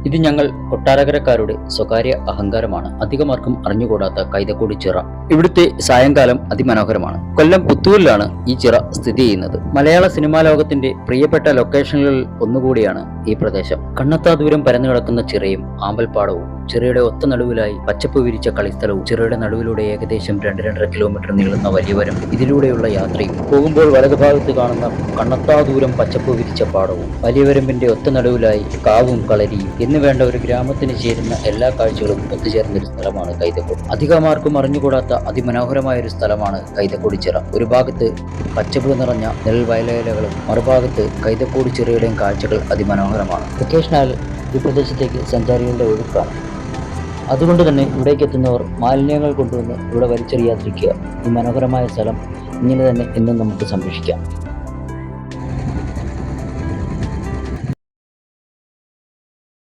ഇത് ഞങ്ങൾ കൊട്ടാരക്കരക്കാരുടെ സ്വകാര്യ അഹങ്കാരമാണ്. അധികമാർക്കും അറിഞ്ഞുകൂടാത്ത കൈതക്കോടി ചിറ. ഇവിടുത്തെ സായങ്കാലം അതിമനോഹരമാണ്. കൊല്ലം പുത്തൂരിലാണ് ഈ ചിറ സ്ഥിതി ചെയ്യുന്നത്. മലയാള സിനിമാ ലോകത്തിന്റെ പ്രിയപ്പെട്ട ലൊക്കേഷനുകളിൽ ഒന്നുകൂടിയാണ് ഈ പ്രദേശം. കണ്ണെത്താ ദൂരം പരന്നു കിടക്കുന്ന ചിറയും ആമ്പൽപ്പാടവും, ചിറയുടെ ഒത്ത നടുവിലായി പച്ചപ്പ് വിരിച്ച കളിസ്ഥലവും, ചിറയുടെ നടുവിലൂടെ ഏകദേശം 2-2.5 കിലോമീറ്റർ നീളുന്ന വലിയ വരം, ഇതിലൂടെയുള്ള യാത്രയും, പോകുമ്പോൾ വലതുഭാഗത്ത് കാണുന്ന കണ്ണെത്താ ദൂരം പച്ചപ്പ് വിരിച്ച പാടവും, വലിയ വരമ്പിന്റെ ഒത്ത നടുവിലായി കാവും കളരിയും എന്ന് വേണ്ട ഒരു ഗ്രാമത്തിന് ചേരുന്ന എല്ലാ കാഴ്ചകളും ഒത്തുചേർന്നൊരു സ്ഥലമാണ് കൈതക്കോട്. അധികമാർക്കും അറിഞ്ഞുകൂടാത്ത അതിമനോഹരമായ ഒരു സ്ഥലമാണ് കൈതക്കോട് ചിറ. ഒരു ഭാഗത്ത് പച്ചപ്പ് നിറഞ്ഞ നെൽവയലേലകളും മറുഭാഗത്ത് കൈതക്കോട് ചിറയുടെയും കാഴ്ചകൾ അതിമനോഹരമാണ്. വെക്കേഷനാൽ ഈ പ്രദേശത്തേക്ക് സഞ്ചാരികളുടെ ഒഴുക്കാണ്. അതുകൊണ്ട് തന്നെ ഇവിടേക്ക് എത്തുന്നവർ മാലിന്യങ്ങൾ കൊണ്ടുവന്ന് ഇവിടെ വലിച്ചെറിയാതിരിക്കുക. ഈ മനോഹരമായ സ്ഥലം ഇങ്ങനെ തന്നെ എന്നും നമുക്ക് സംരക്ഷിക്കാം.